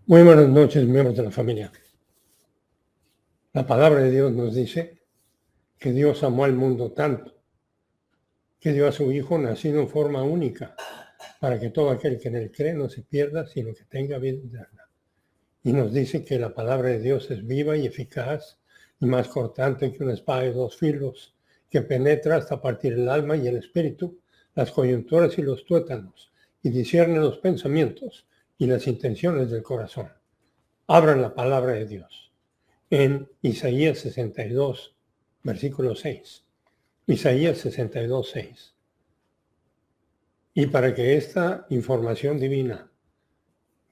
Muy buenas noches, miembros de la familia. La palabra de Dios nos dice que Dios amó al mundo tanto que dio a su Hijo nacido en forma única para que todo aquel que en él cree no se pierda, sino que tenga vida eterna. Y nos dice que la palabra de Dios es viva y eficaz y más cortante que una espada de dos filos, que penetra hasta partir el alma y el espíritu, las coyunturas y los tuétanos, y discierne los pensamientos y las intenciones del corazón. Abran la palabra de Dios en Isaías 62, versículo 6. Isaías 62, 6. Y para que esta información divina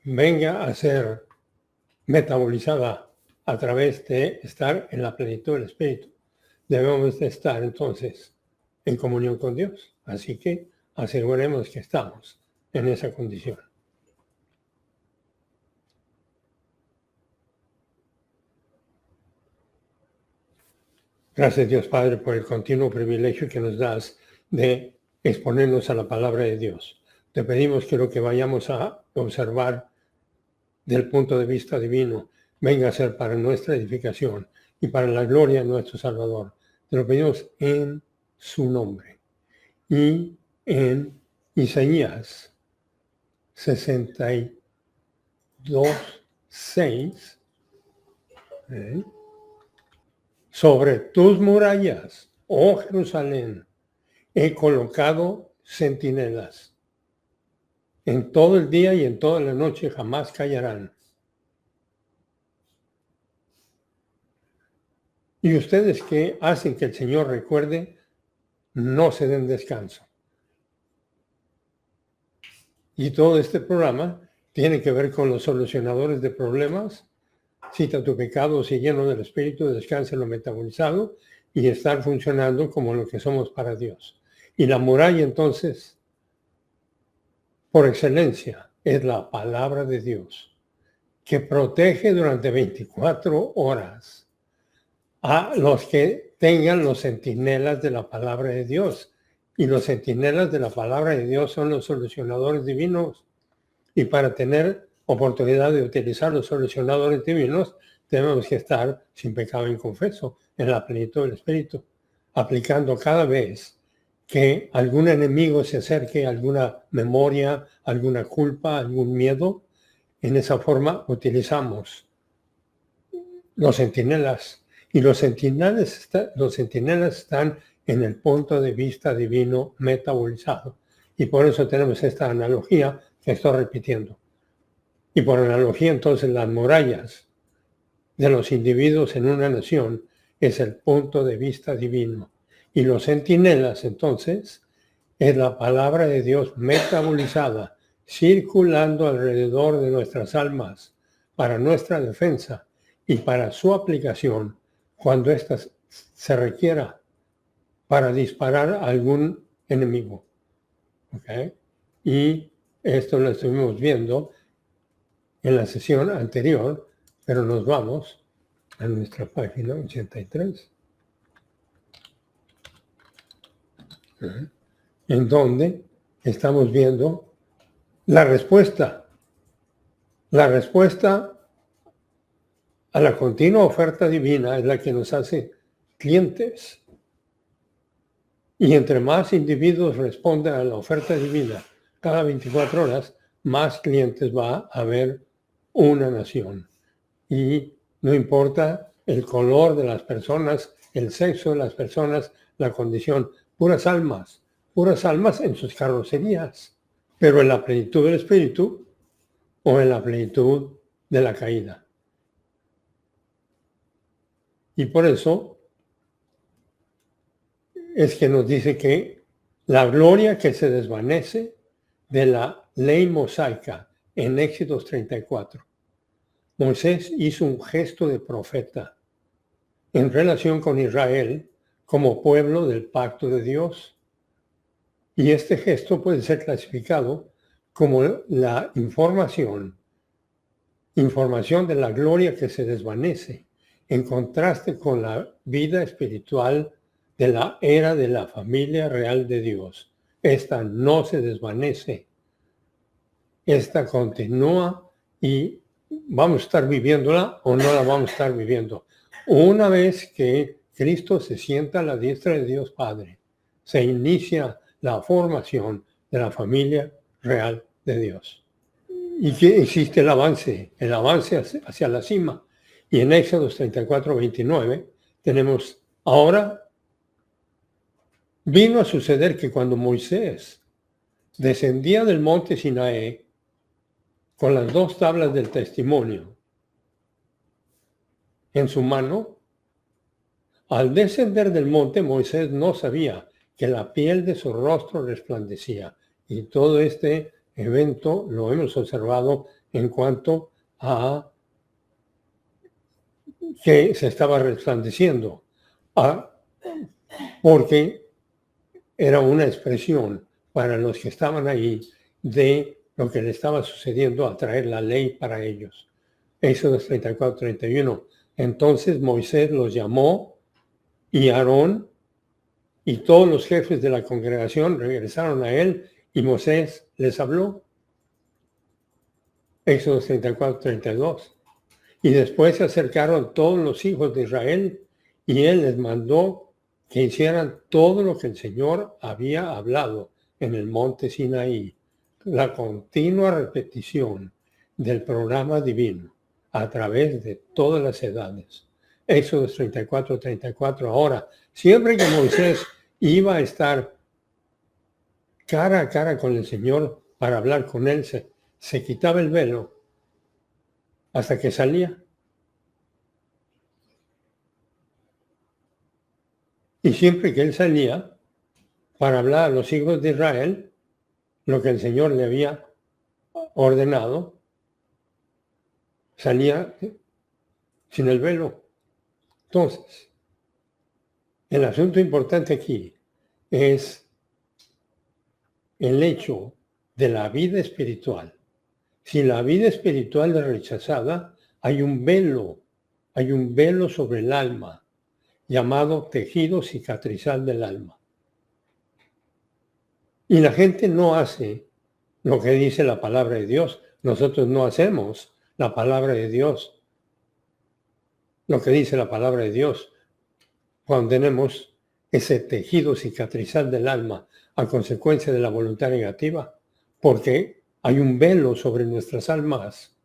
venga a ser metabolizada a través de estar en la plenitud del Espíritu, debemos de estar entonces en comunión con Dios. Así que aseguremos que estamos en esa condición. Gracias Dios Padre por el continuo privilegio que nos das de exponernos a la palabra de Dios. Te pedimos que lo que vayamos a observar del punto de vista divino venga a ser para nuestra edificación y para la gloria de nuestro Salvador. Te lo pedimos en su nombre. Y en Isaías 62, 6, sobre tus murallas, oh Jerusalén, he colocado centinelas. En todo el día y en toda la noche jamás callarán. Y ustedes que hacen que el Señor recuerde, no se den descanso. Y todo este programa tiene que ver con los solucionadores de problemas. Cita tu pecado, si lleno del Espíritu, descansa en lo metabolizado y estar funcionando como lo que somos para Dios. Y la muralla entonces, por excelencia, es la palabra de Dios, que protege durante 24 horas a los que tengan los centinelas de la palabra de Dios. Y los centinelas de la palabra de Dios son los solucionadores divinos. Y para tener oportunidad de utilizar los solucionadores divinos, tenemos que estar sin pecado inconfeso, en la plenitud del Espíritu, aplicando cada vez que algún enemigo se acerque a alguna memoria, alguna culpa, algún miedo. En esa forma utilizamos los centinelas. Y los centinelas están en el punto de vista divino metabolizado. Y por eso tenemos esta analogía que estoy repitiendo. Y por analogía, entonces, las murallas de los individuos en una nación es el punto de vista divino. Y los centinelas, entonces, es la palabra de Dios metabolizada, circulando alrededor de nuestras almas para nuestra defensa y para su aplicación cuando ésta se requiera para disparar a algún enemigo. ¿Okay? Y esto lo estuvimos viendo en la sesión anterior, pero nos vamos a nuestra página 83, en donde estamos viendo la respuesta a la continua oferta divina es la que nos hace clientes. Y entre más individuos respondan a la oferta divina cada 24 horas, más clientes va a haber una nación. Y no importa el color de las personas, el sexo de las personas, la condición, puras almas en sus carrocerías, pero en la plenitud del Espíritu o en la plenitud de la caída. Y por eso es que nos dice que la gloria que se desvanece de la ley mosaica en Éxodo 34. Moisés hizo un gesto de profeta en relación con Israel como pueblo del pacto de Dios. Y este gesto puede ser clasificado como la información de la gloria que se desvanece, en contraste con la vida espiritual de la era de la familia real de Dios. Esta no se desvanece, esta continúa y vamos a estar viviéndola o no la vamos a estar viviendo. Una vez que Cristo se sienta a la diestra de Dios Padre, se inicia la formación de la familia real de Dios. Y que existe el avance hacia la cima. Y en Éxodo 34, 29 tenemos, ahora vino a suceder que cuando Moisés descendía del monte Sinaí con las dos tablas del testimonio en su mano, al descender del monte Moisés no sabía que la piel de su rostro resplandecía. Y todo este evento lo hemos observado en cuanto a que se estaba resplandeciendo, porque era una expresión para los que estaban ahí de lo que le estaba sucediendo al traer la ley para ellos. Éxodo 34, 31. Entonces Moisés los llamó y Aarón y todos los jefes de la congregación regresaron a él y Moisés les habló. Éxodo 34, 32. Y después se acercaron todos los hijos de Israel y él les mandó que hicieran todo lo que el Señor había hablado en el monte Sinaí. La continua repetición del programa divino a través de todas las edades. Éxodo 34, 34. Ahora, siempre que Moisés iba a estar cara a cara con el Señor para hablar con él, se quitaba el velo hasta que salía. Y siempre que él salía para hablar a los hijos de Israel, lo que el Señor le había ordenado, salía sin el velo. Entonces, el asunto importante aquí es el hecho de la vida espiritual. Si la vida espiritual es rechazada, hay un velo sobre el alma, llamado tejido cicatrizal del alma. Y la gente no hace lo que dice la palabra de Dios. Nosotros no hacemos la palabra de Dios, lo que dice la palabra de Dios, cuando tenemos ese tejido cicatrizal del alma a consecuencia de la voluntad negativa, porque hay un velo sobre nuestras almas.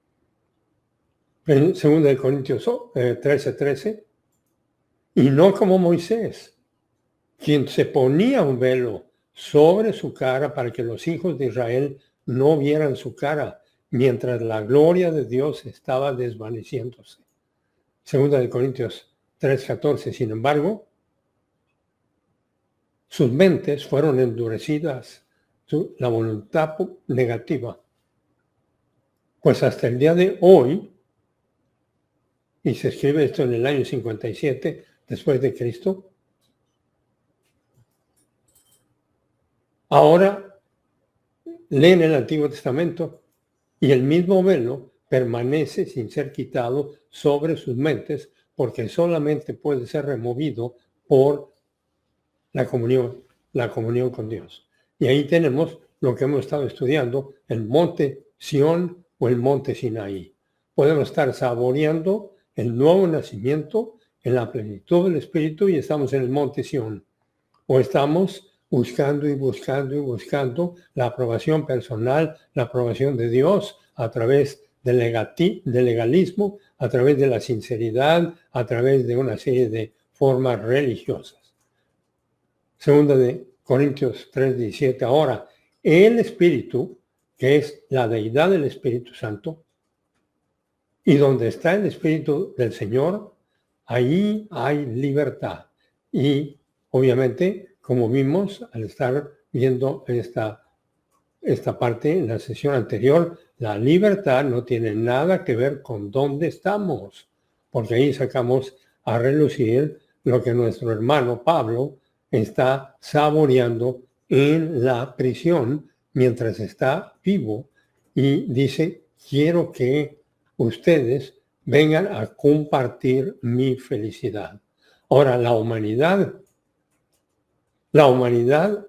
En 2 Corintios 13, 13, y no como Moisés, quien se ponía un velo sobre su cara para que los hijos de Israel no vieran su cara, mientras la gloria de Dios estaba desvaneciéndose. 2 Corintios 3:14. Sin embargo, sus mentes fueron endurecidas, la voluntad negativa. Pues hasta el día de hoy, y se escribe esto en el año 57 después de Cristo, ahora leen el Antiguo Testamento y el mismo velo permanece sin ser quitado sobre sus mentes, porque solamente puede ser removido por la comunión con Dios. Y ahí tenemos lo que hemos estado estudiando, el monte Sión o el monte Sinaí. Podemos estar saboreando el nuevo nacimiento en la plenitud del Espíritu y estamos en el monte Sión. O estamos buscando y buscando y buscando la aprobación personal, la aprobación de Dios a través del legalismo, a través de la sinceridad, a través de una serie de formas religiosas. 2 Corintios 3:17. Ahora, el Espíritu, que es la deidad del Espíritu Santo, y donde está el Espíritu del Señor, ahí hay libertad. Y obviamente, como vimos al estar viendo esta parte en la sesión anterior, la libertad no tiene nada que ver con dónde estamos, porque ahí sacamos a relucir lo que nuestro hermano Pablo está saboreando en la prisión mientras está vivo y dice, quiero que ustedes vengan a compartir mi felicidad. Ahora, la humanidad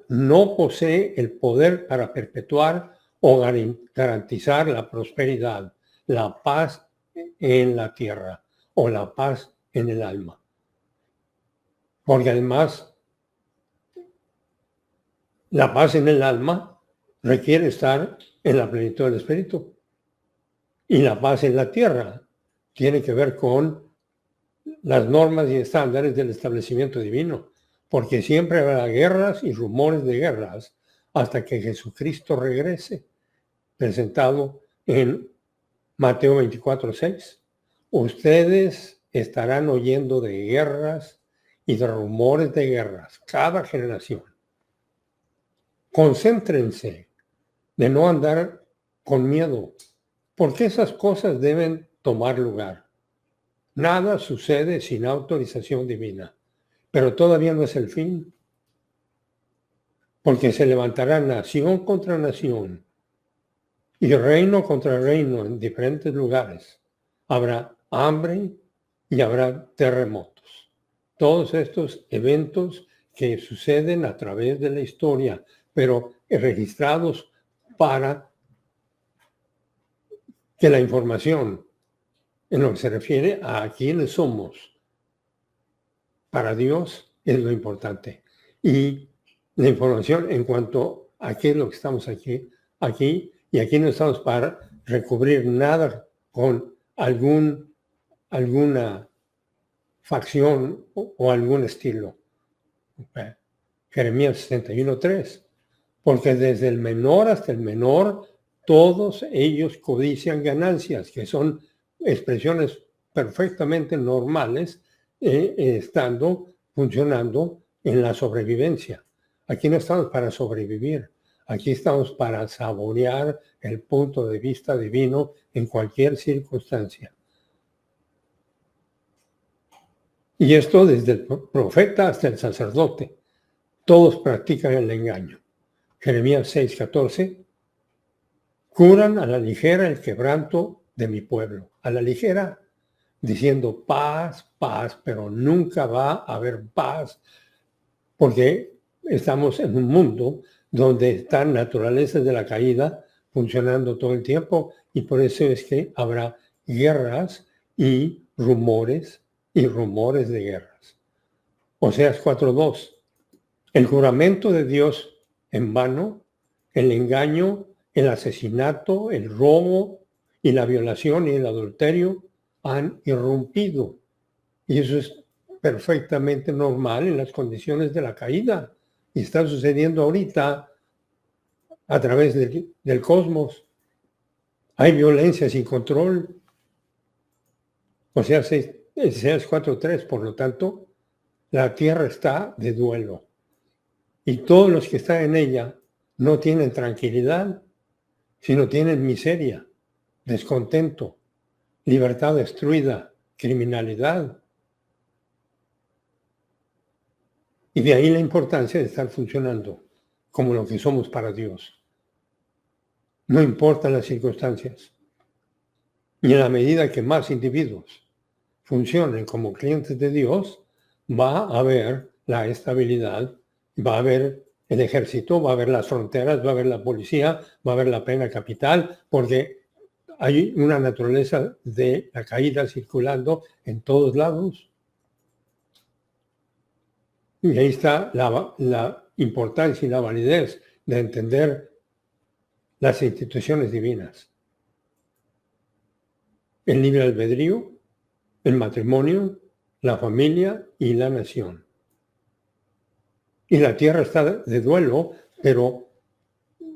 no posee el poder para perpetuar o garantizar la prosperidad. la paz en la tierra o la paz en el alma. Porque además, la paz en el alma requiere estar en la plenitud del Espíritu. Y la paz en la tierra tiene que ver con las normas y estándares del establecimiento divino. Porque siempre habrá guerras y rumores de guerras hasta que Jesucristo regrese, presentado en Mateo 24:6. Ustedes estarán oyendo de guerras y de rumores de guerras cada generación. Concéntrense de no andar con miedo, porque esas cosas deben tomar lugar. Nada sucede sin autorización divina, pero todavía no es el fin, porque se levantará nación contra nación y reino contra reino en diferentes lugares. Habrá hambre y habrá terremotos. Todos estos eventos que suceden a través de la historia, pero registrados para que la información en lo que se refiere a quiénes somos para Dios es lo importante. Y la información en cuanto a qué es lo que estamos aquí, y aquí no estamos para recubrir nada con alguna facción o algún estilo. Jeremías 61:3. Porque desde el menor hasta el menor, todos ellos codician ganancias, que son expresiones perfectamente normales, funcionando en la sobrevivencia. Aquí no estamos para sobrevivir, aquí estamos para saborear el punto de vista divino en cualquier circunstancia. Y esto desde el profeta hasta el sacerdote. Todos practican el engaño. Jeremías 6:14. Curan a la ligera el quebranto de mi pueblo. A la ligera, diciendo paz, paz, pero nunca va a haber paz, porque estamos en un mundo donde están naturalezas de la caída funcionando todo el tiempo, y por eso es que habrá guerras y rumores de guerras. Oseas 4:2. El juramento de Dios en vano, el engaño, el asesinato, el robo y la violación y el adulterio han irrumpido. Y eso es perfectamente normal en las condiciones de la caída. Y está sucediendo ahorita a través del cosmos. Hay violencia sin control. Oseas 4:3, por lo tanto, la tierra está de duelo. Y todos los que están en ella no tienen tranquilidad, sino tienen miseria, descontento, libertad destruida, criminalidad. Y de ahí la importancia de estar funcionando como lo que somos para Dios. No importan las circunstancias. Y en la medida que más individuos funcionen como clientes de Dios, va a haber la estabilidad, va a haber el ejército, va a haber las fronteras, va a haber la policía, va a haber la pena capital, porque hay una naturaleza de la caída circulando en todos lados. Y ahí está la importancia y la validez de entender las instituciones divinas. El libre albedrío, el matrimonio, la familia y la nación. Y la tierra está de duelo, pero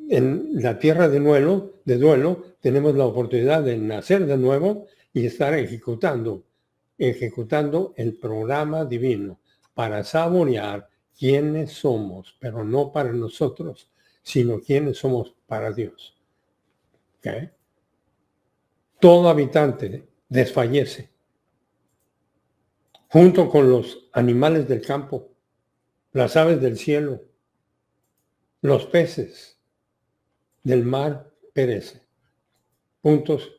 en la tierra de duelo tenemos la oportunidad de nacer de nuevo y estar ejecutando el programa divino para saborear quiénes somos, pero no para nosotros, sino quiénes somos para Dios. ¿Okay? Todo habitante desfallece, junto con los animales del campo, las aves del cielo, los peces del mar perecen. Puntos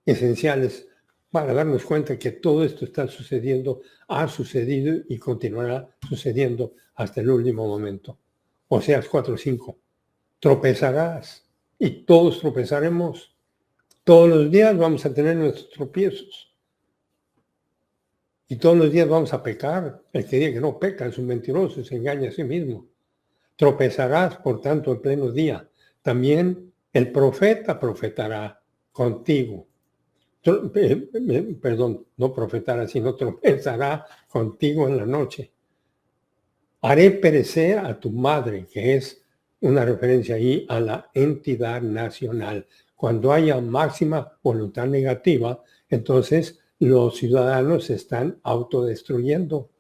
esenciales para darnos cuenta que todo esto está sucediendo, ha sucedido y continuará sucediendo hasta el último momento. Oseas 4:5. Tropezarás y todos tropezaremos. Todos los días vamos a tener nuestros tropiezos. Y todos los días vamos a pecar. El que diga que no peca es un mentiroso, se engaña a sí mismo. Tropezarás, por tanto, en pleno día. También el profeta profetará contigo. Perdón, no profetará, sino tropezará contigo en la noche. Haré perecer a tu madre, que es una referencia ahí a la entidad nacional. Cuando haya máxima voluntad negativa, entonces los ciudadanos se están autodestruyendo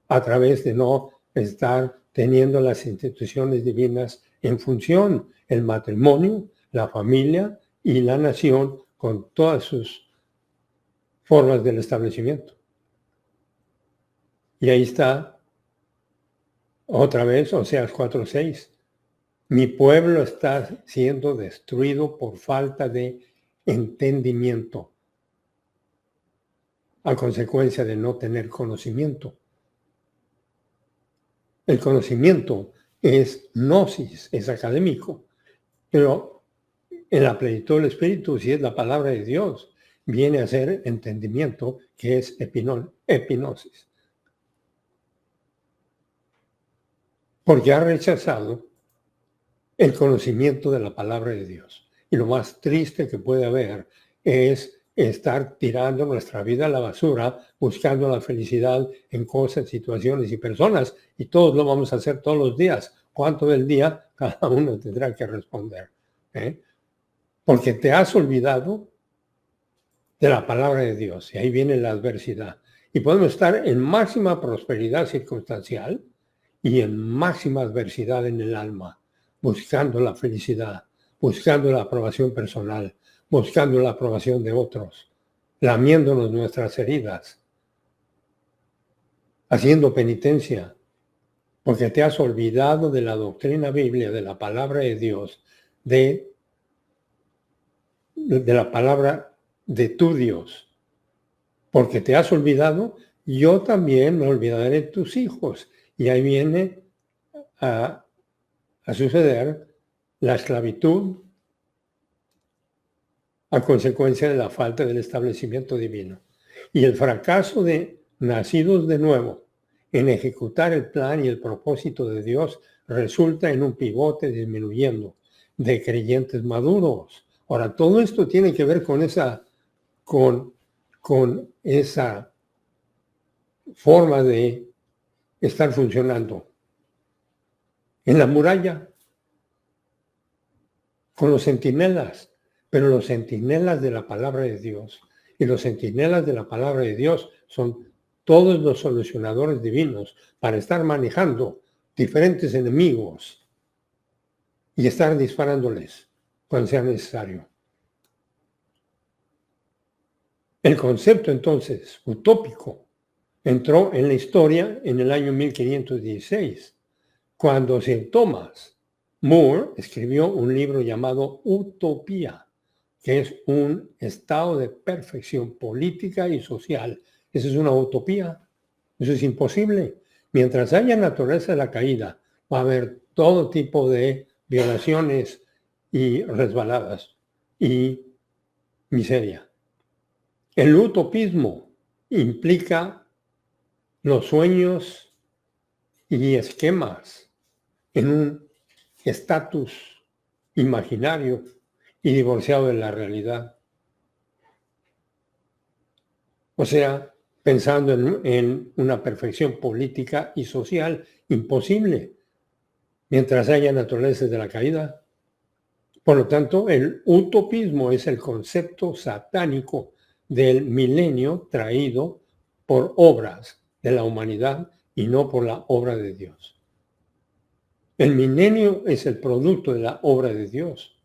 a través de no estar teniendo las instituciones divinas en función, el matrimonio, la familia y la nación con todas sus formas del establecimiento. Y ahí está, otra vez, Oseas 4:6. Mi pueblo está siendo destruido por falta de entendimiento, a consecuencia de no tener conocimiento. El conocimiento es gnosis, es académico, pero en la plenitud del Espíritu, si es la palabra de Dios, viene a ser entendimiento, que es epinosis. Porque ha rechazado el conocimiento de la palabra de Dios. Y lo más triste que puede haber es estar tirando nuestra vida a la basura, buscando la felicidad en cosas, situaciones y personas. Y todos lo vamos a hacer todos los días. ¿Cuánto del día? Cada uno tendrá que responder. Porque te has olvidado de la palabra de Dios. Y ahí viene la adversidad. Y podemos estar en máxima prosperidad circunstancial y en máxima adversidad en el alma, buscando la felicidad, buscando la aprobación personal, buscando la aprobación de otros, lamiéndonos nuestras heridas, haciendo penitencia, porque te has olvidado de la doctrina bíblica, de la palabra de Dios, de la palabra de tu Dios. Porque te has olvidado, yo también me olvidaré de tus hijos. Y ahí viene a suceder la esclavitud a consecuencia de la falta del establecimiento divino. Y el fracaso de nacidos de nuevo en ejecutar el plan y el propósito de Dios resulta en un pivote disminuyendo de creyentes maduros. Ahora, todo esto tiene que ver con esa forma de estar funcionando. En la muralla, con los centinelas, pero los centinelas de la palabra de Dios. Y los centinelas de la palabra de Dios son todos los solucionadores divinos para estar manejando diferentes enemigos y estar disparándoles cuando sea necesario. El concepto entonces utópico entró en la historia en el año 1516, cuando Sir Thomas More escribió un libro llamado Utopía, que es un estado de perfección política y social. Eso es una utopía. Eso es imposible. Mientras haya naturaleza de la caída, va a haber todo tipo de violaciones y resbaladas y miseria. El utopismo implica los sueños y esquemas en un estatus imaginario y divorciado de la realidad. O sea, pensando en una perfección política y social imposible, mientras haya naturalezas de la caída. Por lo tanto, el utopismo es el concepto satánico del milenio traído por obras de la humanidad y no por la obra de Dios. El milenio es el producto de la obra de Dios.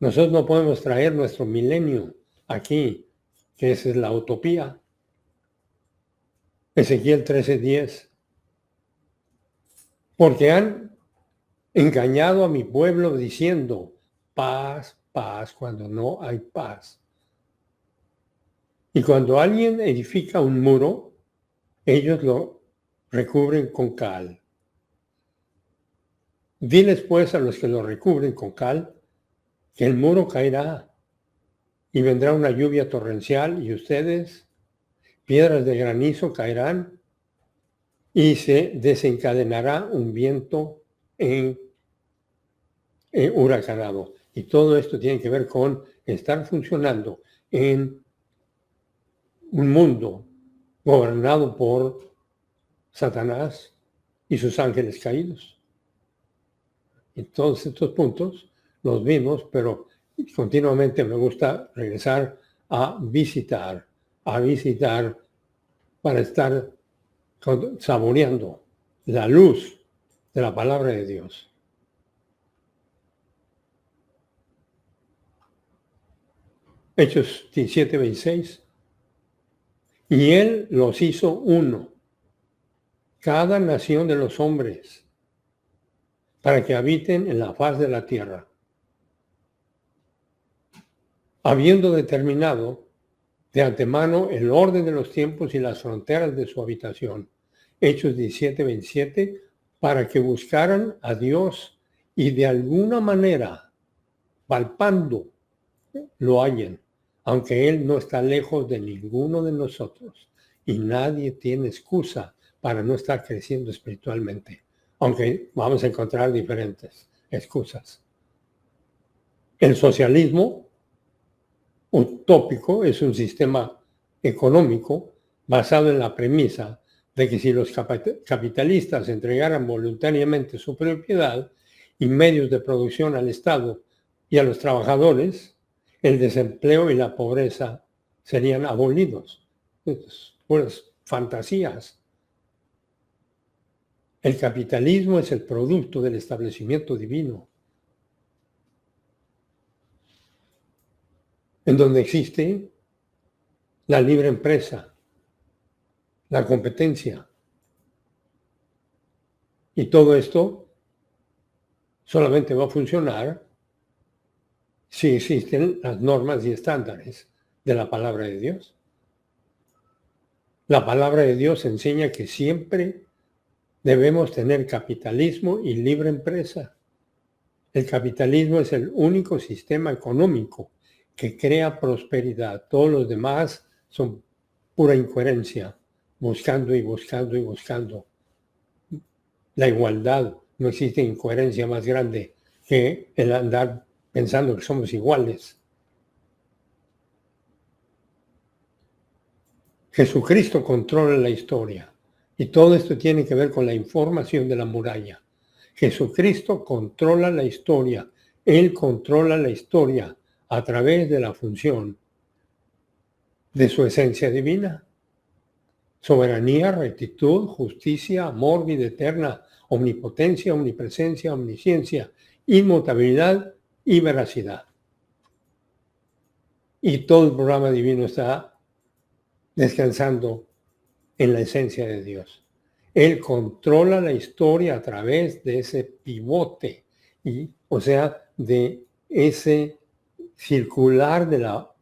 Nosotros no podemos traer nuestro milenio aquí, que esa es la utopía. Ezequiel 13:10. Porque han engañado a mi pueblo diciendo paz, paz, cuando no hay paz. Y cuando alguien edifica un muro, ellos lo recubren con cal. Diles pues a los que lo recubren con cal que el muro caerá y vendrá una lluvia torrencial y ustedes, piedras de granizo caerán y se desencadenará un viento huracanado. Y todo esto tiene que ver con estar funcionando en un mundo gobernado por Satanás y sus ángeles caídos. Y todos estos puntos los vimos, pero continuamente me gusta regresar a visitar para estar saboreando la luz de la palabra de Dios. Hechos 17:26. Y él los hizo uno, cada nación de los hombres, para que habiten en la faz de la tierra, habiendo determinado de antemano el orden de los tiempos y las fronteras de su habitación. Hechos 17:27, para que buscaran a Dios y de alguna manera, palpando, lo hallen, aunque Él no está lejos de ninguno de nosotros y nadie tiene excusa para no estar creciendo espiritualmente, aunque vamos a encontrar diferentes excusas. El socialismo utópico es un sistema económico basado en la premisa de que si los capitalistas entregaran voluntariamente su propiedad y medios de producción al Estado y a los trabajadores, el desempleo y la pobreza serían abolidos. Puras fantasías. El capitalismo es el producto del establecimiento divino, en donde existe la libre empresa, la competencia. Y todo esto solamente va a funcionar si existen las normas y estándares de la palabra de Dios. La palabra de Dios enseña que siempre debemos tener capitalismo y libre empresa. El capitalismo es el único sistema económico que crea prosperidad. Todos los demás son pura incoherencia, buscando y buscando y buscando la igualdad. No existe incoherencia más grande que el andar pensando que somos iguales. Jesucristo controla la historia y todo esto tiene que ver con la información de la muralla. Jesucristo controla la historia. Él controla la historia a través de la función de su esencia divina. Soberanía, rectitud, justicia, amor, vida eterna, omnipotencia, omnipresencia, omnisciencia, inmutabilidad y veracidad. Y todo el programa divino está descansando en la esencia de Dios. Él controla la historia a través de ese pivote, o sea, de ese circular de la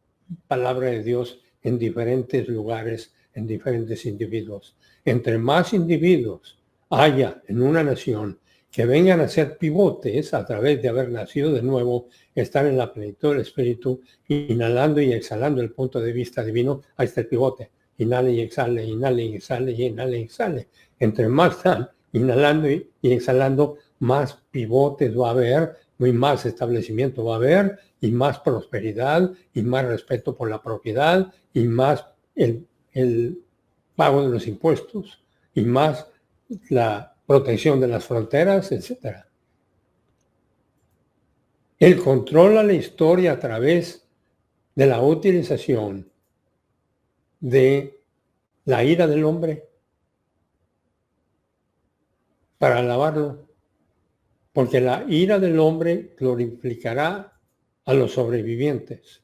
palabra de Dios en diferentes lugares, en diferentes individuos. Entre más individuos haya en una nación que vengan a ser pivotes a través de haber nacido de nuevo, estar en la plenitud del Espíritu, inhalando y exhalando el punto de vista divino, ahí está el pivote. Inhale y exhale, inhale y exhale, y inhale y exhale. Entre más están inhalando y exhalando, más pivotes va a haber, y más establecimiento va a haber, y más prosperidad, y más respeto por la propiedad, y más el pago de los impuestos, y más la protección de las fronteras, etc. Él controla la historia a través de la utilización de la ira del hombre para alabarlo, porque la ira del hombre glorificará a los sobrevivientes.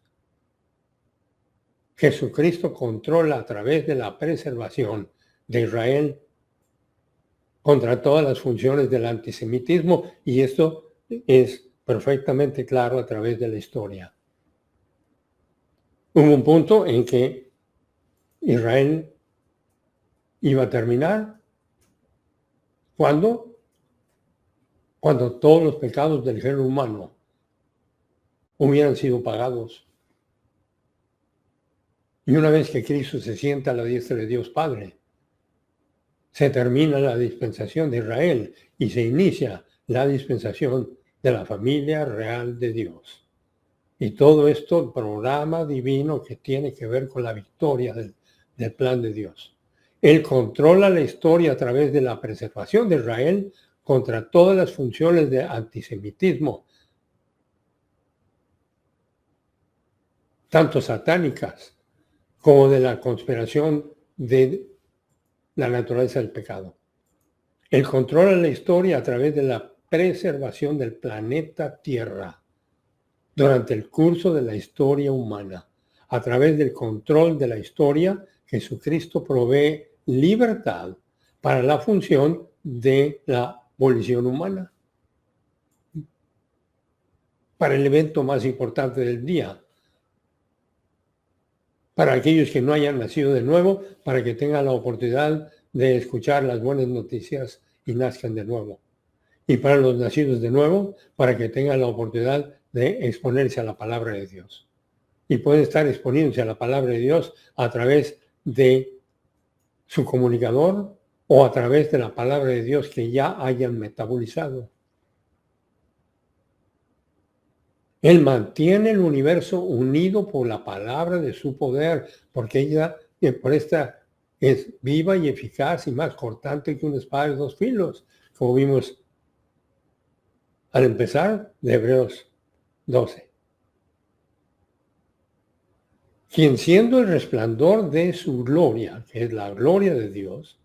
Jesucristo controla a través de la preservación de Israel contra todas las funciones del antisemitismo, y esto es perfectamente claro a través de la historia. Hubo un punto en que Israel iba a terminar. ¿Cuándo? Cuando todos los pecados del género humano hubieran sido pagados. Y una vez que Cristo se sienta a la diestra de Dios Padre, se termina la dispensación de Israel y se inicia la dispensación de la familia real de Dios. Y todo esto, programa divino que tiene que ver con la victoria del plan de Dios. Él controla la historia a través de la preservación de Israel contra todas las funciones de antisemitismo, tanto satánicas como de la conspiración de la naturaleza del pecado. Él controla la historia a través de la preservación del planeta Tierra durante el curso de la historia humana. A través del control de la historia, Jesucristo provee libertad para la función de la volición humana, para el evento más importante del día, para aquellos que no hayan nacido de nuevo, para que tengan la oportunidad de escuchar las buenas noticias y nazcan de nuevo. Y para los nacidos de nuevo, para que tengan la oportunidad de exponerse a la palabra de Dios. Y pueden estar exponiéndose a la palabra de Dios a través de su comunicador o a través de la palabra de Dios que ya hayan metabolizado. Él mantiene el universo unido por la palabra de su poder, porque ella, por esta, es viva y eficaz y más cortante que una espada de dos filos, como vimos al empezar de Hebreos 12. Quien siendo el resplandor de su gloria, que es la gloria de Dios,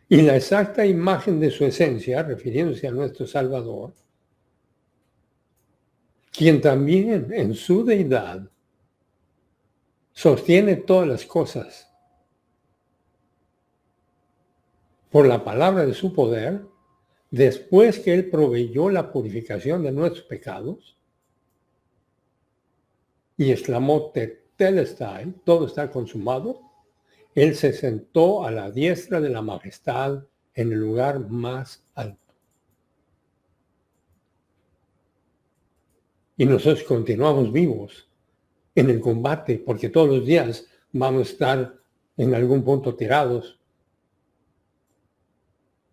y la exacta imagen de su esencia, refiriéndose a nuestro Salvador, quien también en su deidad sostiene todas las cosas por la palabra de su poder, después que Él proveyó la purificación de nuestros pecados, y exclamó Tetelestai, todo está consumado, Él se sentó a la diestra de la majestad en el lugar más alto. Y nosotros continuamos vivos en el combate, porque todos los días vamos a estar en algún punto tirados,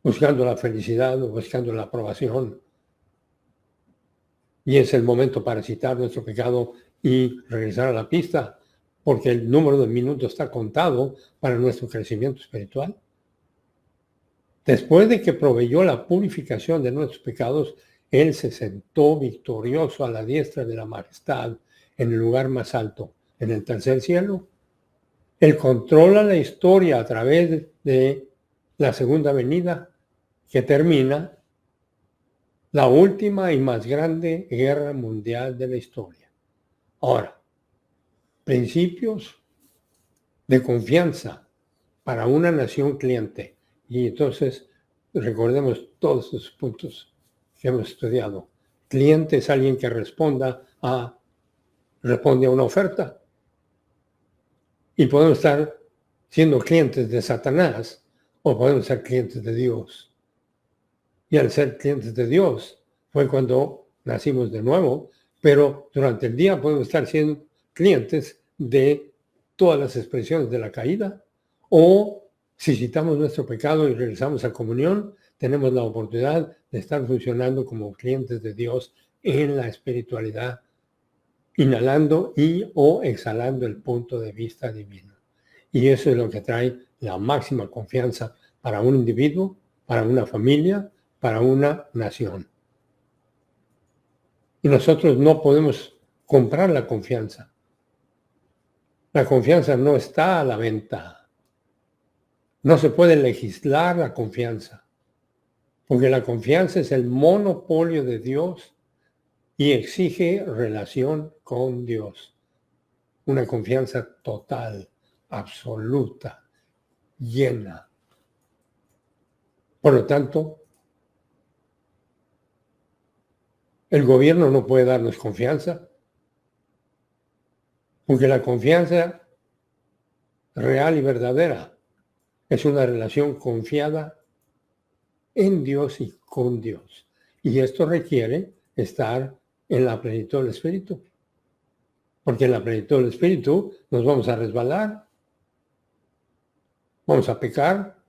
buscando la felicidad o buscando la aprobación. Y es el momento para citar nuestro pecado y regresar a la pista, porque el número de minutos está contado para nuestro crecimiento espiritual. Después de que proveyó la purificación de nuestros pecados, Él se sentó victorioso a la diestra de la majestad en el lugar más alto, en el tercer cielo. Él controla la historia a través de la segunda venida, que termina la última y más grande guerra mundial de la historia. Ahora, principios de confianza para una nación cliente. Y entonces recordemos todos esos puntos que hemos estudiado. Cliente es alguien que responde a una oferta. Y podemos estar siendo clientes de Satanás o podemos ser clientes de Dios. Y al ser clientes de Dios fue cuando nacimos de nuevo, pero durante el día podemos estar siendo clientes de todas las expresiones de la caída, o si citamos nuestro pecado y regresamos a comunión, tenemos la oportunidad de estar funcionando como clientes de Dios en la espiritualidad, inhalando y o exhalando el punto de vista divino. Y eso es lo que trae la máxima confianza para un individuo, para una familia, para una nación. Y nosotros no podemos comprar la confianza. La confianza no está a la venta. No se puede legislar la confianza, porque la confianza es el monopolio de Dios y exige relación con Dios. Una confianza total, absoluta, llena. Por lo tanto, el gobierno no puede darnos confianza, porque la confianza real y verdadera es una relación confiada en Dios y con Dios. Y esto requiere estar en la plenitud del Espíritu. Porque en la plenitud del Espíritu nos vamos a resbalar, vamos a pecar.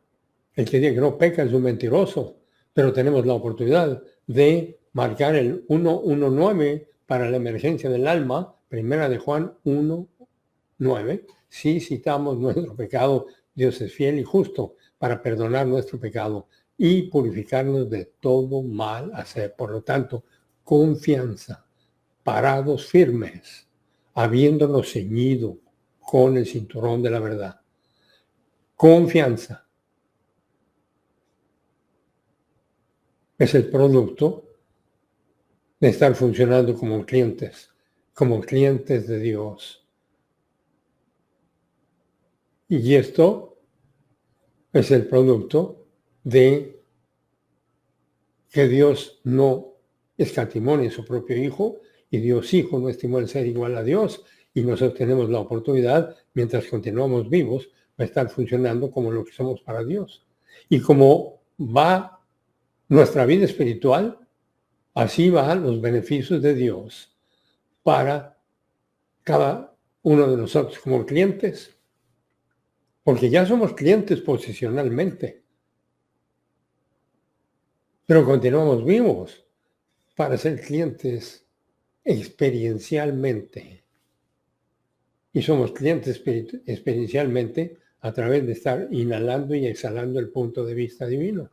El que diga que no peca es un mentiroso, pero tenemos la oportunidad de marcar el 1:19 para la emergencia del alma, primera de Juan 1:9. Si citamos nuestro pecado, Dios es fiel y justo para perdonar nuestro pecado y purificarnos de todo mal hacer. Por lo tanto, confianza, parados firmes, habiéndonos ceñido con el cinturón de la verdad. Confianza es el producto de estar funcionando como clientes de Dios. Y esto es el producto de que Dios no escatimó en su propio Hijo, y Dios Hijo no estimó el ser igual a Dios, y nosotros tenemos la oportunidad, mientras continuamos vivos, de estar funcionando como lo que somos para Dios. Y como va nuestra vida espiritual, así van los beneficios de Dios para cada uno de nosotros como clientes, porque ya somos clientes posicionalmente, pero continuamos vivos para ser clientes experiencialmente. Y somos clientes experiencialmente a través de estar inhalando y exhalando el punto de vista divino.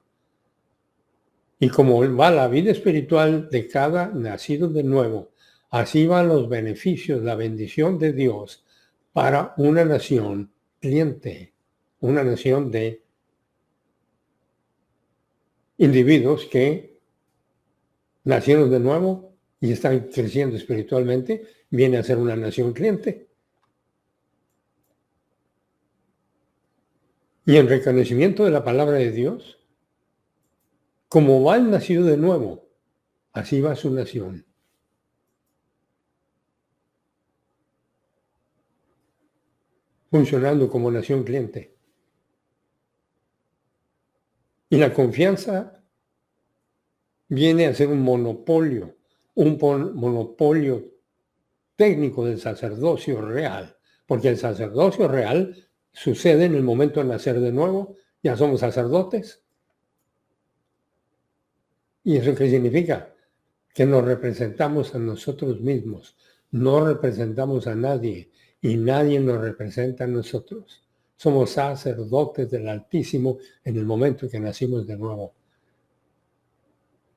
Y como va la vida espiritual de cada nacido de nuevo, así van los beneficios, la bendición de Dios para una nación cliente, una nación de individuos que nacieron de nuevo y están creciendo espiritualmente, viene a ser una nación cliente. Y en reconocimiento de la palabra de Dios, como va el nacido de nuevo, así va su nación. Funcionando como nación cliente. Y la confianza viene a ser un monopolio técnico del sacerdocio real, porque el sacerdocio real sucede en el momento de nacer de nuevo, ya somos sacerdotes. ¿Y eso qué significa? Que nos representamos a nosotros mismos, no representamos a nadie y nadie nos representa a nosotros. Somos sacerdotes del Altísimo en el momento que nacimos de nuevo.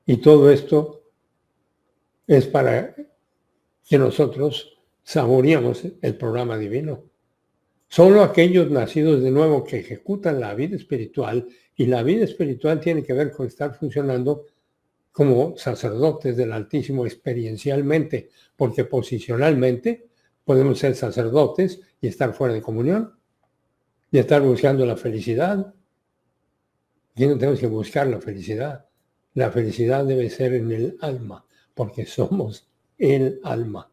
Y todo esto es para que nosotros saboreemos el programa divino. Solo aquellos nacidos de nuevo que ejecutan la vida espiritual, y la vida espiritual tiene que ver con estar funcionando como sacerdotes del Altísimo experiencialmente, porque posicionalmente podemos ser sacerdotes y estar fuera de comunión y estar buscando la felicidad. Aquí no tenemos que buscar la felicidad. La felicidad debe ser en el alma, porque somos el alma.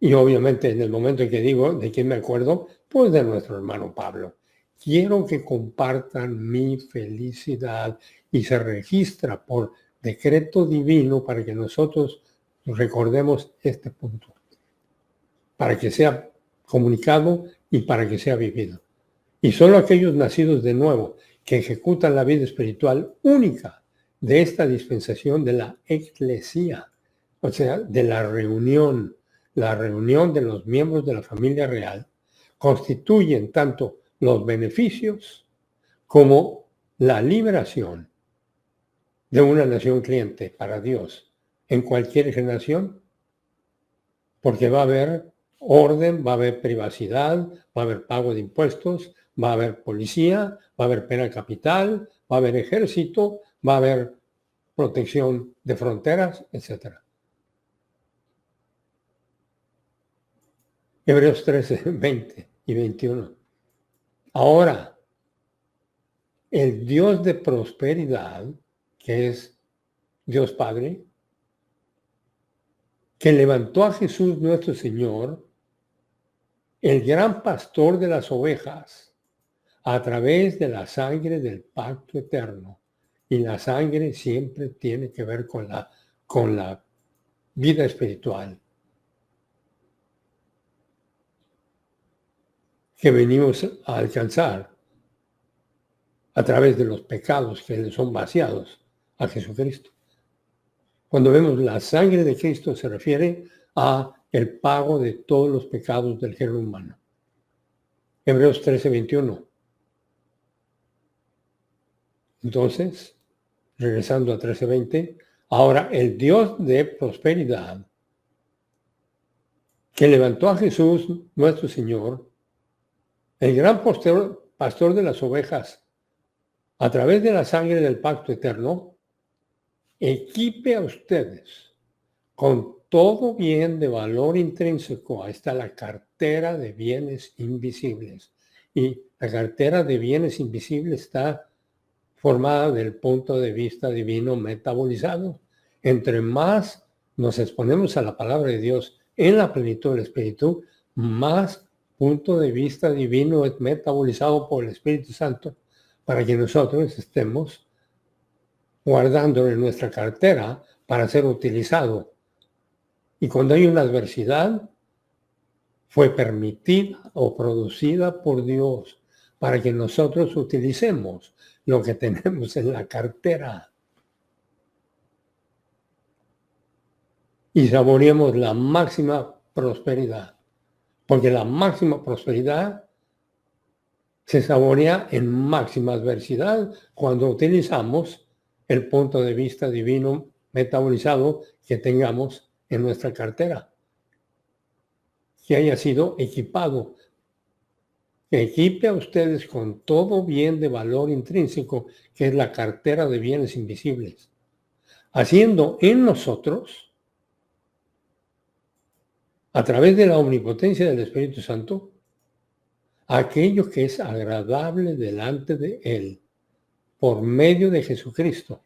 Y obviamente en el momento en que digo de quién me acuerdo, pues de nuestro hermano Pablo. Quiero que compartan mi felicidad y se registra por decreto divino para que nosotros recordemos este punto, para que sea comunicado y para que sea vivido. Y solo aquellos nacidos de nuevo que ejecutan la vida espiritual única de esta dispensación de la eclesía, o sea, de la reunión de los miembros de la familia real, constituyen tanto los beneficios como la liberación de una nación cliente para Dios en cualquier generación, porque va a haber orden, va a haber privacidad, va a haber pago de impuestos, va a haber policía, va a haber pena capital, va a haber ejército, va a haber protección de fronteras, etc. Hebreos 13, 20 y 21. Ahora, el Dios de prosperidad, que es Dios Padre, que levantó a Jesús nuestro Señor, el gran pastor de las ovejas, a través de la sangre del pacto eterno. Y la sangre siempre tiene que ver con la vida espiritual. que venimos a alcanzar a través de los pecados que le son vaciados a Jesucristo. Cuando vemos la sangre de Cristo se refiere a el pago de todos los pecados del género humano. Hebreos 13:21. Entonces, regresando a 13:20, ahora el Dios de prosperidad, que levantó a Jesús, nuestro Señor, el gran pastor de las ovejas, a través de la sangre del pacto eterno, equipe a ustedes con todo bien de valor intrínseco. Ahí está la cartera de bienes invisibles. Y la cartera de bienes invisibles está formada del punto de vista divino metabolizado. Entre más nos exponemos a la palabra de Dios en la plenitud del Espíritu, más punto de vista divino es metabolizado por el Espíritu Santo para que nosotros estemos guardándolo en nuestra cartera para ser utilizado. Y cuando hay una adversidad, fue permitida o producida por Dios para que nosotros utilicemos lo que tenemos en la cartera y saboreemos la máxima prosperidad. Porque la máxima prosperidad se saborea en máxima adversidad cuando utilizamos el punto de vista divino metabolizado que tengamos en nuestra cartera, que haya sido equipado. Que equipe a ustedes con todo bien de valor intrínseco, que es la cartera de bienes invisibles, haciendo en nosotros, a través de la omnipotencia del Espíritu Santo, aquello que es agradable delante de Él, por medio de Jesucristo,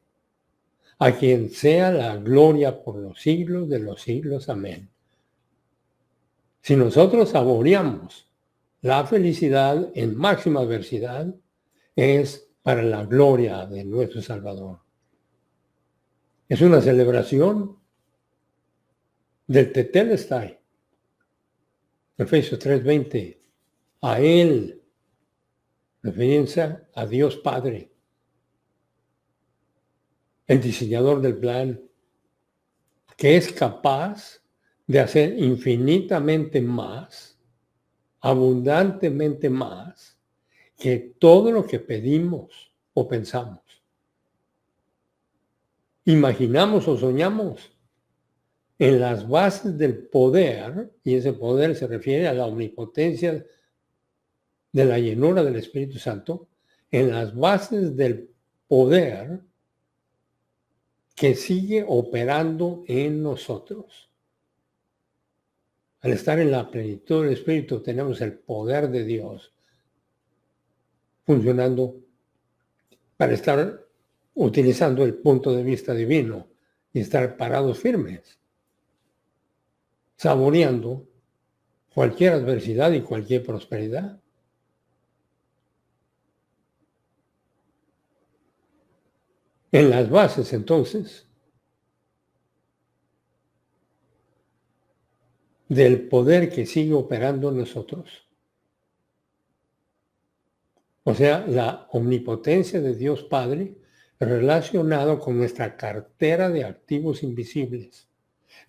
a quien sea la gloria por los siglos de los siglos. Amén. Si nosotros saboreamos la felicidad en máxima adversidad, es para la gloria de nuestro Salvador. Es una celebración del Tetelestai. Efesios 3:20. A Él, referencia a Dios Padre, el diseñador del plan, que es capaz de hacer infinitamente más, abundantemente más, que todo lo que pedimos o pensamos, imaginamos o soñamos, en las bases del poder, y ese poder se refiere a la omnipotencia de la llenura del Espíritu Santo, en las bases del poder que sigue operando en nosotros. Al estar en la plenitud del Espíritu tenemos el poder de Dios funcionando para estar utilizando el punto de vista divino y estar parados firmes, saboreando cualquier adversidad y cualquier prosperidad. En las bases, entonces, del poder que sigue operando en nosotros. O sea, la omnipotencia de Dios Padre relacionado con nuestra cartera de activos invisibles.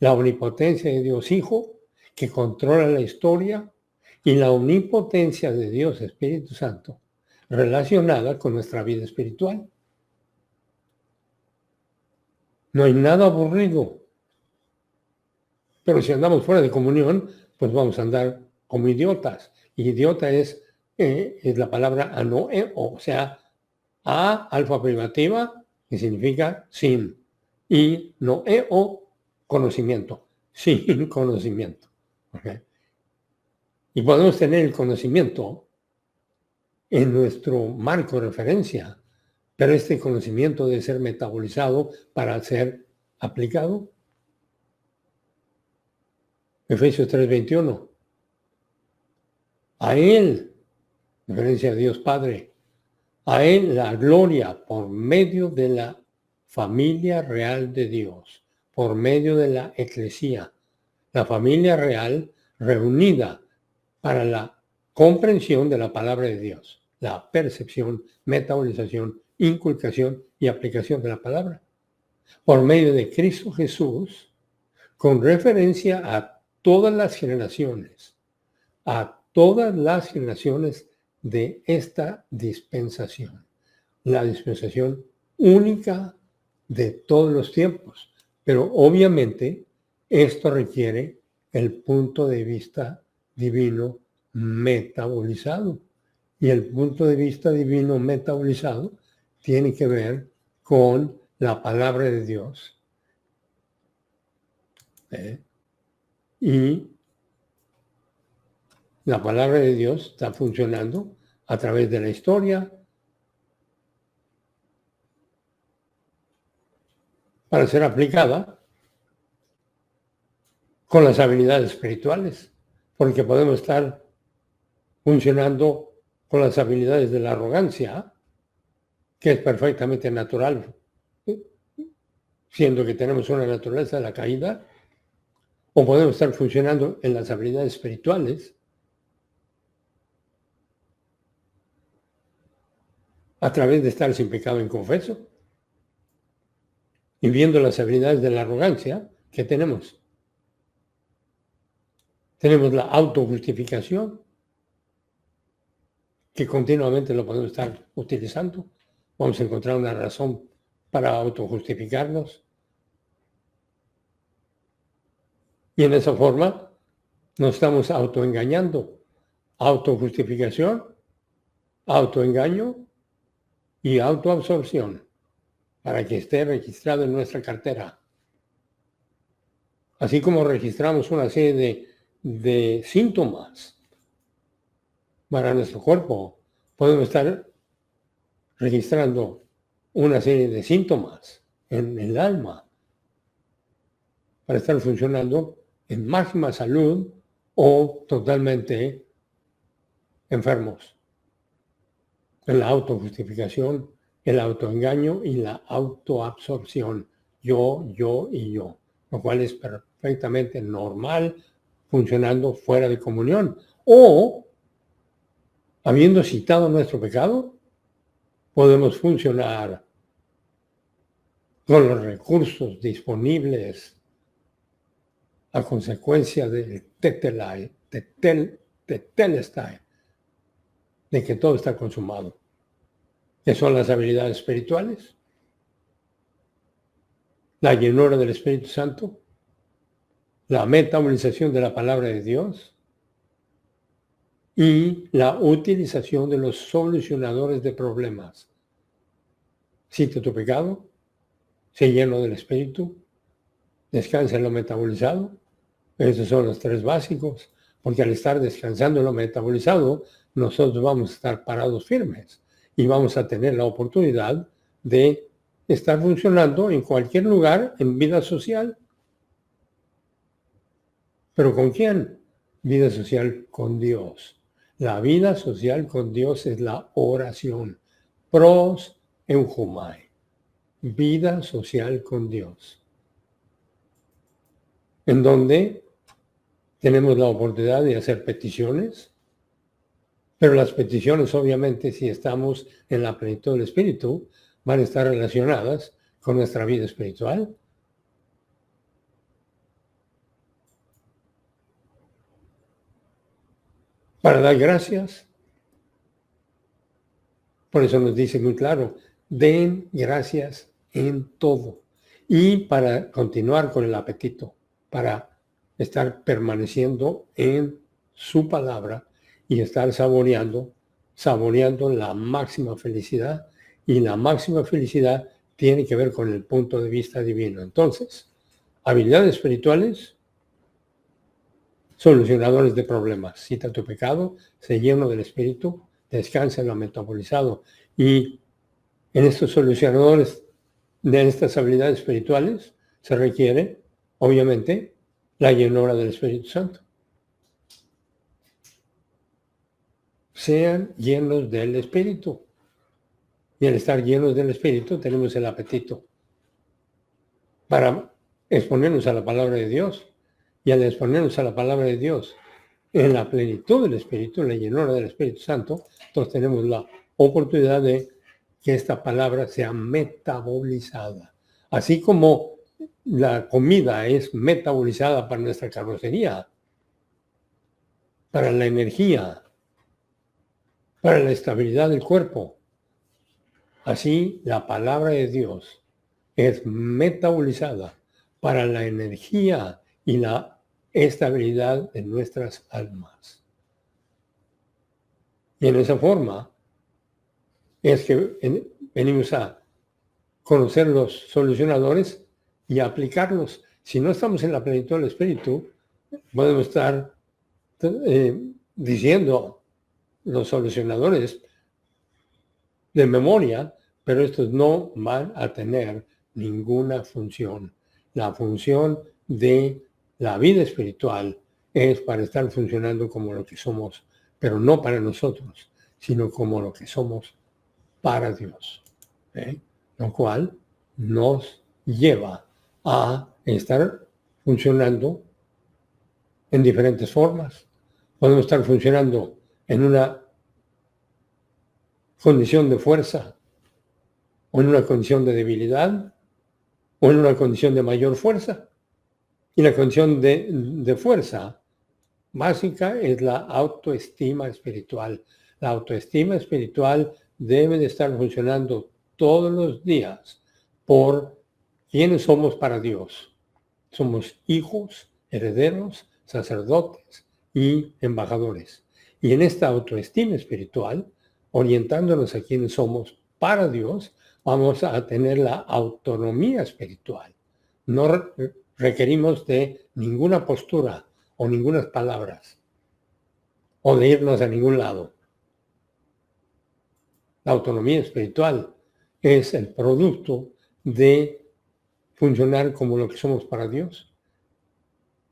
La omnipotencia de Dios Hijo, que controla la historia, y la omnipotencia de Dios Espíritu Santo, relacionada con nuestra vida espiritual. No hay nada aburrido. Pero si andamos fuera de comunión, pues vamos a andar como idiotas. Y idiota es la palabra anoeo, o sea, a alfa privativa, que significa sin. Y noeo, conocimiento. Sin conocimiento. ¿Okay? Y podemos tener el conocimiento en nuestro marco de referencia, pero este conocimiento debe ser metabolizado para ser aplicado. Efesios 3:21. A Él, referencia a Dios Padre, a Él la gloria por medio de la familia real de Dios, por medio de la eclesía, la familia real reunida para la comprensión de la palabra de Dios, la percepción, metabolización, inculcación y aplicación de la palabra, por medio de Cristo Jesús, con referencia a todas las generaciones, de esta dispensación, la dispensación única de todos los tiempos. Pero obviamente esto requiere el punto de vista divino metabolizado. Y el punto de vista divino metabolizado tiene que ver con la palabra de Dios. Y la palabra de Dios está funcionando a través de la historia para ser aplicada con las habilidades espirituales, porque podemos estar funcionando con las habilidades de la arrogancia, que es perfectamente natural, siendo que tenemos una naturaleza de la caída, o podemos estar funcionando en las habilidades espirituales a través de estar sin pecado inconfeso y viendo las habilidades de la arrogancia que tenemos. Tenemos la autojustificación, que continuamente lo podemos estar utilizando. Vamos a encontrar una razón para autojustificarnos. Y en esa forma nos estamos autoengañando. Autojustificación, autoengaño y autoabsorción, para que esté registrado en nuestra cartera. Así como registramos una serie de síntomas para nuestro cuerpo, podemos estar registrando una serie de síntomas en el alma para estar funcionando en máxima salud o totalmente enfermos. En la autojustificación, el autoengaño y la autoabsorción. Yo y yo. Lo cual es perfectamente normal funcionando fuera de comunión. O, habiendo citado nuestro pecado, podemos funcionar con los recursos disponibles a consecuencia del tetelestai, de que todo está consumado, que son las habilidades espirituales, la llenura del Espíritu Santo, la metabolización de la palabra de Dios y la utilización de los solucionadores de problemas. Cita tu pecado, sé lleno del Espíritu, descansa en lo metabolizado. Esos son los tres básicos, porque al estar descansando en lo metabolizado, nosotros vamos a estar parados firmes y vamos a tener la oportunidad de estar funcionando en cualquier lugar en vida social. ¿Pero con quién? Vida social con Dios. La vida social con Dios es la oración. Pros eujumai. Vida social con Dios. En donde tenemos la oportunidad de hacer peticiones, pero las peticiones, obviamente, si estamos en la plenitud del Espíritu, van a estar relacionadas con nuestra vida espiritual. Para dar gracias. Por eso nos dice muy claro, den gracias en todo. Y para continuar con el apetito, para estar permaneciendo en su palabra y estar saboreando la máxima felicidad. Y la máxima felicidad tiene que ver con el punto de vista divino. Entonces, habilidades espirituales, solucionadores de problemas. Cita tu pecado, sé lleno del Espíritu, descansa en lo metabolizado. Y en estos solucionadores de estas habilidades espirituales se requiere, obviamente, la llenura del Espíritu Santo. Sean llenos del Espíritu. Y al estar llenos del Espíritu tenemos el apetito para exponernos a la palabra de Dios. Y al exponernos a la palabra de Dios, en la plenitud del Espíritu, en la llenura del Espíritu Santo, entonces tenemos la oportunidad de que esta palabra sea metabolizada. Así como la comida es metabolizada para nuestra carrocería, para la energía, para la estabilidad del cuerpo. Así la palabra de Dios es metabolizada para la energía y la estabilidad de nuestras almas. Y en esa forma es que venimos a conocer los solucionadores y a aplicarlos. Si no estamos en la plenitud del Espíritu, podemos estar diciendo los solucionadores de memoria, pero estos no van a tener ninguna función. La función de la vida espiritual es para estar funcionando como lo que somos, pero no para nosotros, sino como lo que somos para Dios. Lo cual nos lleva a estar funcionando en diferentes formas. Podemos estar funcionando en una condición de fuerza, o en una condición de debilidad, o en una condición de mayor fuerza. Y la condición de fuerza básica es la autoestima espiritual. La autoestima espiritual debe de estar funcionando todos los días por quienes somos para Dios. Somos hijos, herederos, sacerdotes y embajadores. Y en esta autoestima espiritual, orientándonos a quienes somos para Dios, vamos a tener la autonomía espiritual. No requerimos de ninguna postura o ninguna palabras o de irnos a ningún lado. La autonomía espiritual es el producto de funcionar como lo que somos para Dios.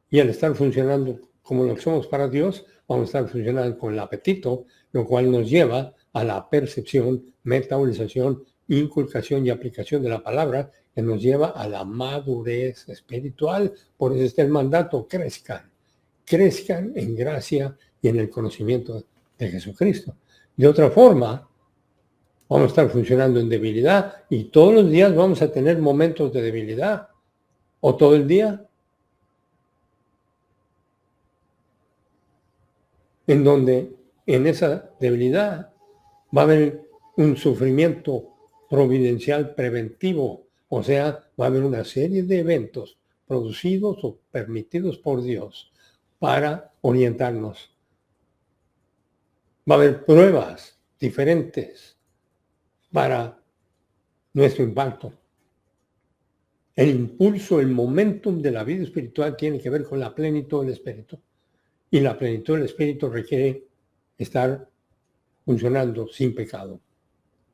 Y al estar funcionando como lo que somos para Dios, vamos a estar funcionando con el apetito, lo cual nos lleva a la percepción, metabolización, inculcación y aplicación de la palabra, que nos lleva a la madurez espiritual. Por eso está el mandato: crezcan en gracia y en el conocimiento de Jesucristo. De otra forma, vamos a estar funcionando en debilidad y todos los días vamos a tener momentos de debilidad. ¿O todo el día? En donde en esa debilidad va a haber un sufrimiento providencial preventivo, o sea, va a haber una serie de eventos producidos o permitidos por Dios para orientarnos. Va a haber pruebas diferentes para nuestro impacto. El impulso, el momentum de la vida espiritual tiene que ver con la plenitud del Espíritu. Y la plenitud del Espíritu requiere estar funcionando sin pecado.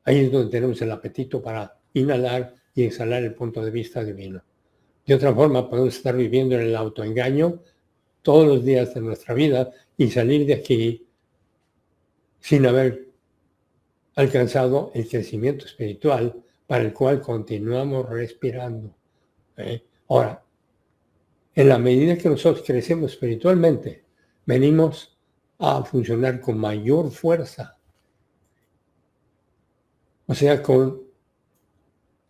Ahí es donde tenemos el apetito para inhalar y exhalar el punto de vista divino. De otra forma, podemos estar viviendo en el autoengaño todos los días de nuestra vida y salir de aquí sin haber alcanzado el crecimiento espiritual para el cual continuamos respirando. Ahora, en la medida que nosotros crecemos espiritualmente, venimos a funcionar con mayor fuerza. O sea, con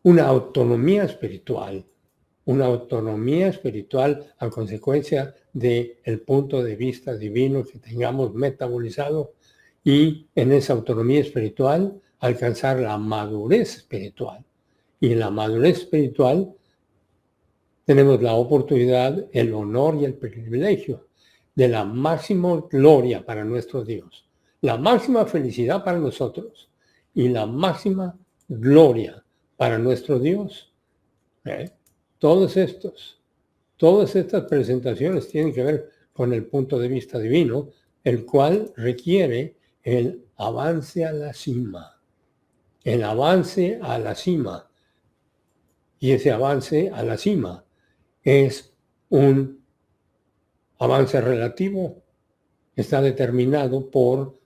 una autonomía espiritual a consecuencia del punto de vista divino que tengamos metabolizado, y en esa autonomía espiritual alcanzar la madurez espiritual. Y en la madurez espiritual tenemos la oportunidad, el honor y el privilegio de la máxima gloria para nuestro Dios, la máxima felicidad para nosotros y la máxima gloria para nuestro Dios. Todas estas presentaciones tienen que ver con el punto de vista divino, el cual requiere el avance a la cima. El avance a la cima. Y ese avance a la cima es un avance relativo. Está determinado por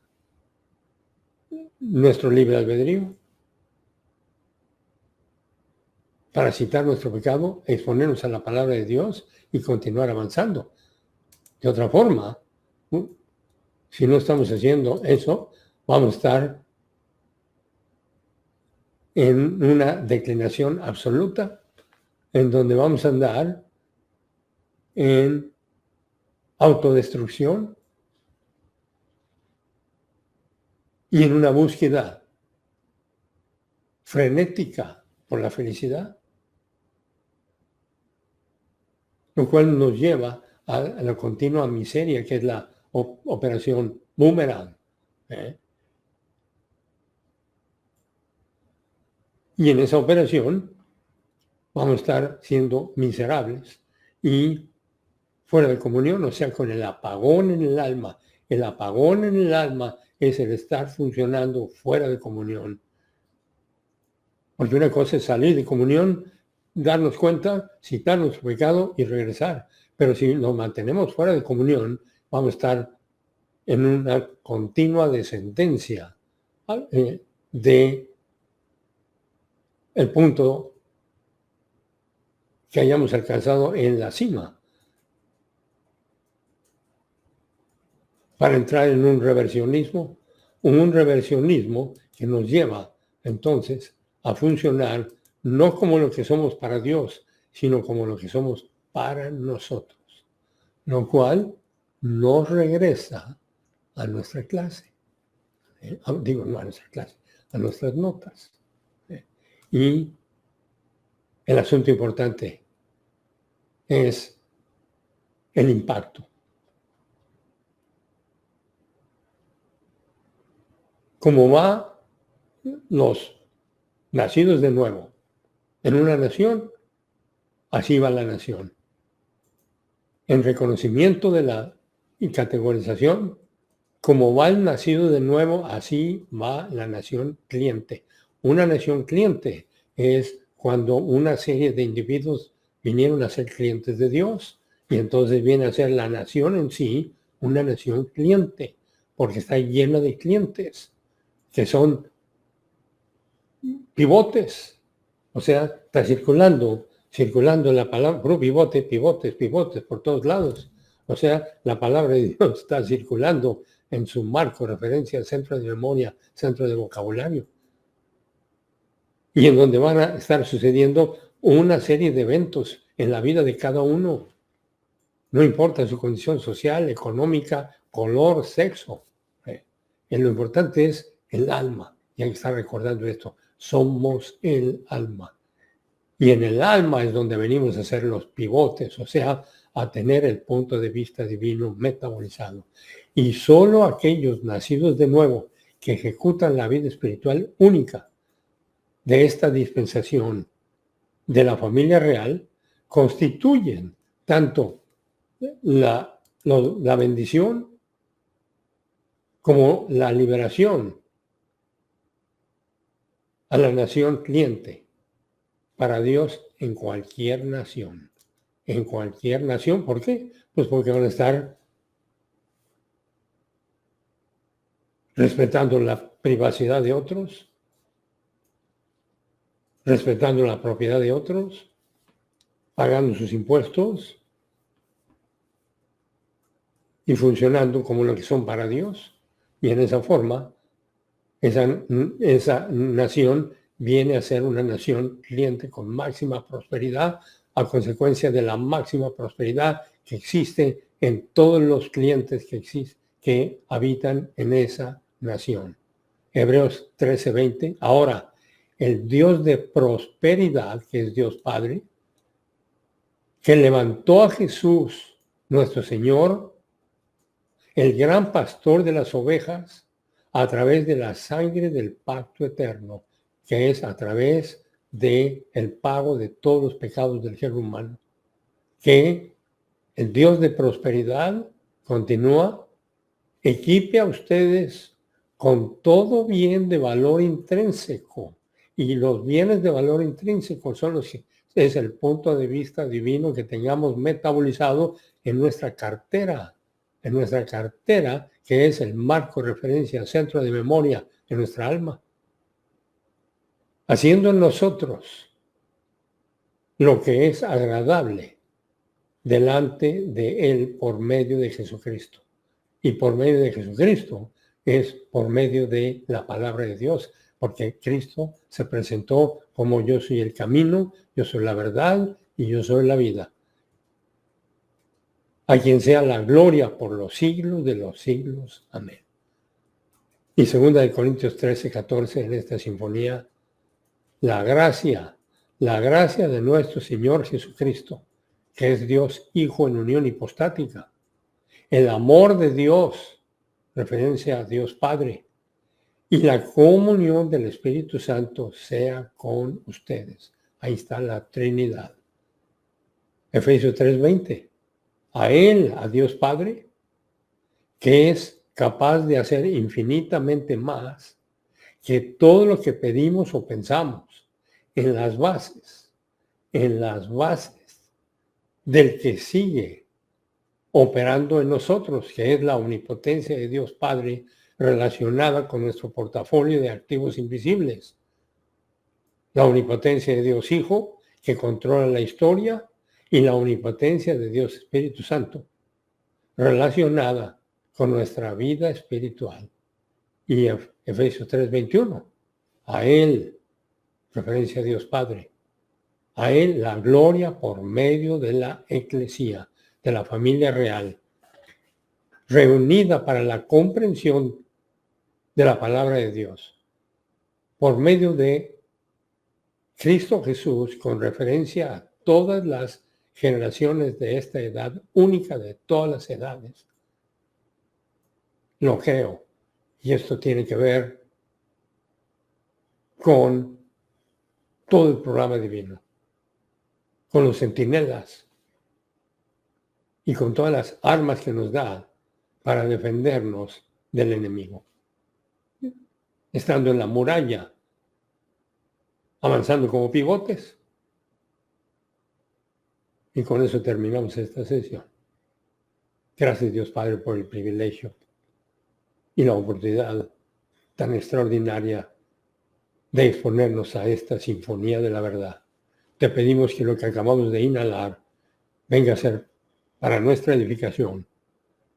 nuestro libre albedrío. Para citar nuestro pecado, exponernos a la palabra de Dios y continuar avanzando. De otra forma, Si no estamos haciendo eso, vamos a estar en una declinación absoluta, en donde vamos a andar en autodestrucción y en una búsqueda frenética por la felicidad, lo cual nos lleva a la continua miseria, que es la operación boomerang. Y en esa operación vamos a estar siendo miserables y fuera de comunión, o sea, con el apagón en el alma. El apagón en el alma es el estar funcionando fuera de comunión. Porque una cosa es salir de comunión, darnos cuenta, citar nuestro pecado y regresar. Pero si nos mantenemos fuera de comunión, vamos a estar en una continua descendencia de el punto que hayamos alcanzado en la cima, para entrar en un reversionismo que nos lleva entonces a funcionar no como lo que somos para Dios, sino como lo que somos para nosotros, lo cual nos regresa a nuestra clase, digo, no a nuestra clase, a nuestras notas. Y el asunto importante es el impacto. Como va los nacidos de nuevo en una nación, así va la nación. En reconocimiento de la categorización, como va el nacido de nuevo, así va la nación cliente. Una nación cliente es cuando una serie de individuos vinieron a ser clientes de Dios y entonces viene a ser la nación en sí una nación cliente, porque está llena de clientes que son pivotes. O sea, está circulando la palabra, puro pivotes por todos lados. O sea, la palabra de Dios está circulando en su marco, referencia, centro de memoria, centro de vocabulario. Y en donde van a estar sucediendo una serie de eventos en la vida de cada uno. No importa su condición social, económica, color, sexo. Lo importante es el alma. Y hay que estar recordando esto. Somos el alma. Y en el alma es donde venimos a ser los pivotes, o sea, a tener el punto de vista divino metabolizado. Y solo aquellos nacidos de nuevo que ejecutan la vida espiritual única de esta dispensación de la familia real constituyen tanto la bendición como la liberación a la nación cliente para Dios en cualquier nación. En cualquier nación. ¿Por qué? Pues porque van a estar respetando la privacidad de otros, respetando la propiedad de otros, pagando sus impuestos y funcionando como lo que son para Dios. Y en esa forma, esa nación viene a ser una nación cliente con máxima prosperidad a consecuencia de la máxima prosperidad que existe en todos los clientes que habitan en esa nación. Hebreos 13:20. Ahora, el Dios de prosperidad, que es Dios Padre, que levantó a Jesús, nuestro Señor, el gran pastor de las ovejas, a través de la sangre del pacto eterno, que es a través del pago de todos los pecados del género humano. Que el Dios de prosperidad continúa, equipe a ustedes con todo bien de valor intrínseco. Y los bienes de valor intrínseco son los que es el punto de vista divino que tengamos metabolizado en nuestra cartera. En nuestra cartera, que es el marco de referencia, centro de memoria de nuestra alma. Haciendo en nosotros lo que es agradable delante de Él por medio de Jesucristo. Y por medio de Jesucristo es por medio de la palabra de Dios, porque Cristo se presentó como yo soy el camino, yo soy la verdad y yo soy la vida. A quien sea la gloria por los siglos de los siglos. Amén. Y 2 Corintios 13:14 en esta sinfonía, la gracia de nuestro Señor Jesucristo, que es Dios Hijo en unión hipostática, el amor de Dios, referencia a Dios Padre, y la comunión del Espíritu Santo sea con ustedes. Ahí está la Trinidad. Efesios 3:20. A Él, a Dios Padre, que es capaz de hacer infinitamente más que todo lo que pedimos o pensamos, en las bases del que sigue operando en nosotros, que es la omnipotencia de Dios Padre relacionada con nuestro portafolio de activos invisibles. La omnipotencia de Dios Hijo, que controla la historia, y la omnipotencia de Dios Espíritu Santo, relacionada con nuestra vida espiritual. Y Efesios 3:21, a Él, referencia a Dios Padre, a Él la gloria por medio de la eclesía, de la familia real, reunida para la comprensión de la palabra de Dios, por medio de Cristo Jesús, con referencia a todas las generaciones de esta edad, única de todas las edades. Lo creo. Y esto tiene que ver con todo el programa divino, con los centinelas y con todas las armas que nos da para defendernos del enemigo. Estando en la muralla, avanzando como pivotes. Y con eso terminamos esta sesión. Gracias Dios Padre por el privilegio y la oportunidad tan extraordinaria de exponernos a esta sinfonía de la verdad. Te pedimos que lo que acabamos de inhalar venga a ser para nuestra edificación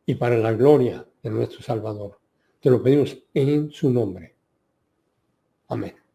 y para la gloria de nuestro Salvador. Te lo pedimos en su nombre. Amén.